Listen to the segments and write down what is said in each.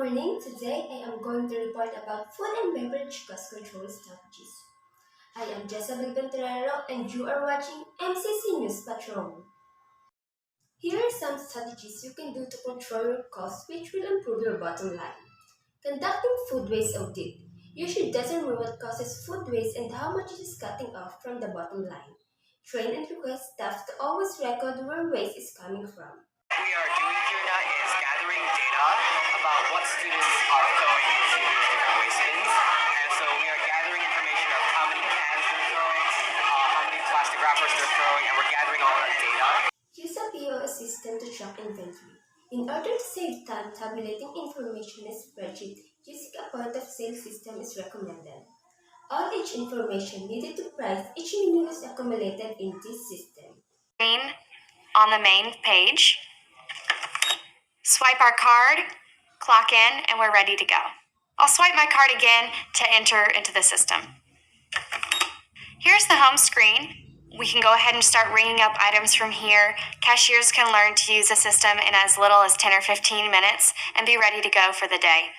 morning. Today I am going to report about food and beverage cost control strategies. I am Jezabel Venturero and you are watching MCC News Patrol. Here are some strategies you can do to control your costs which will improve your bottom line. Conducting food waste audit. You should determine what causes food waste and how much it is cutting off from the bottom line. Train and request staff to always record where waste is coming from. We are doing here now is gathering data about what students are throwing into different waste bins. And so we are gathering information of how many cans they're throwing, how many plastic wrappers they're throwing, and we're gathering all that data. Use a POS system to track inventory. In order to save time tabulating information in a spreadsheet, using a point-of-sale system is recommended. All each information needed to price each menu is accumulated in this system. On the main page, swipe our card, clock in, and we're ready to go. I'll swipe my card again to enter into the system. Here's the home screen. We can go ahead and start ringing up items from here. Cashiers can learn to use the system in as little as 10 or 15 minutes and be ready to go for the day.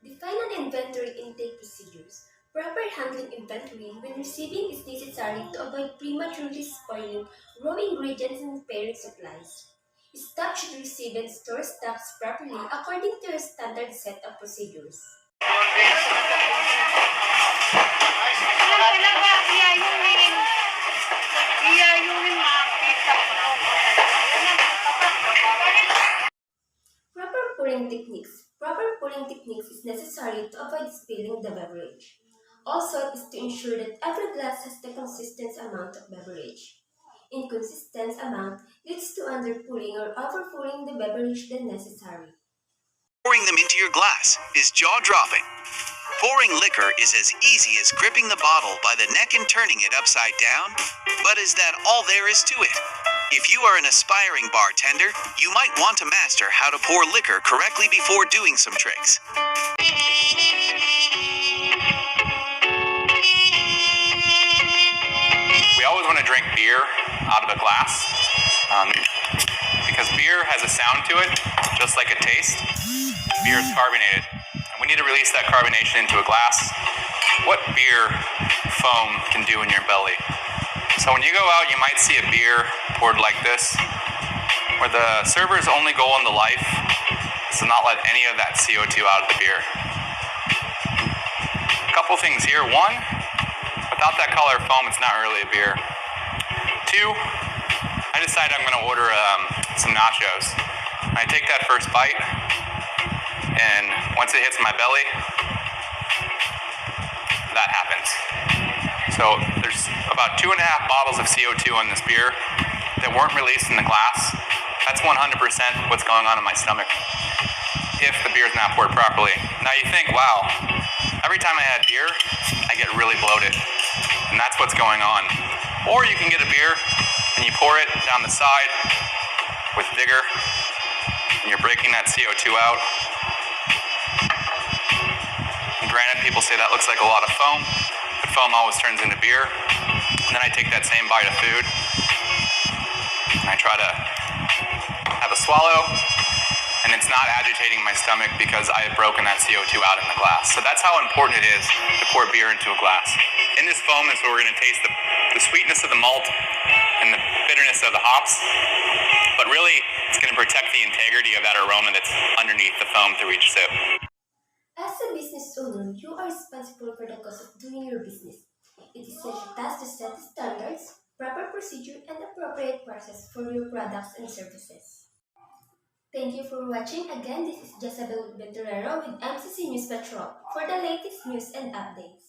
Define an inventory intake procedures. Proper handling inventory when receiving is necessary to avoid prematurely spoiling raw ingredients and pairing supplies. Staff should receive and store stocks properly according to a standard set of procedures. Proper pouring techniques is necessary to avoid spilling the beverage. Also, it is to ensure that every glass has the consistent amount of beverage. Inconsistent amount leads to underpouring or overpouring the beverage than necessary. Pouring them into your glass is jaw-dropping. Pouring liquor is as easy as gripping the bottle by the neck and turning it upside down. But is that all there is to it? If you are an aspiring bartender, you might want to master how to pour liquor correctly before doing some tricks. We always want to drink beer out of a glass because beer has a sound to it, just like a taste. Beer is carbonated, and we need to release that carbonation into a glass. What beer foam can do in your belly. So when you go out, you might see a beer poured like this, where the server's only goal in the life is to not let any of that CO2 out of the beer. A couple things here. One, without that color foam, it's not really a beer. Two, I decided I'm going to order some nachos. I take that first bite, and once it hits my belly, that happens. So there's about 2.5 bottles of CO2 in this beer that weren't released in the glass. That's 100% what's going on in my stomach if the beer's not poured properly. Now you think, wow, every time I had beer, I get really bloated. And that's what's going on. Or you can get a beer and you pour it down the side with vigor and you're breaking that CO2 out. And granted, people say that looks like a lot of foam, but foam always turns into beer. And then I take that same bite of food and I try to have a swallow, and it's not agitating my stomach because I have broken that CO2 out in the glass. So that's how important it is to pour beer into a glass. In this foam is where we're going to taste the sweetness of the malt and the bitterness of the hops, but really it's going to protect the integrity of that aroma that's underneath the foam through each sip. As a business owner, you are responsible for the cost of doing your business. It is your task to set the standards, proper procedure, and appropriate process for your products and services. Thank you for watching. Again, this is Jezabel Venturero with MCC News Patrol for the latest news and updates.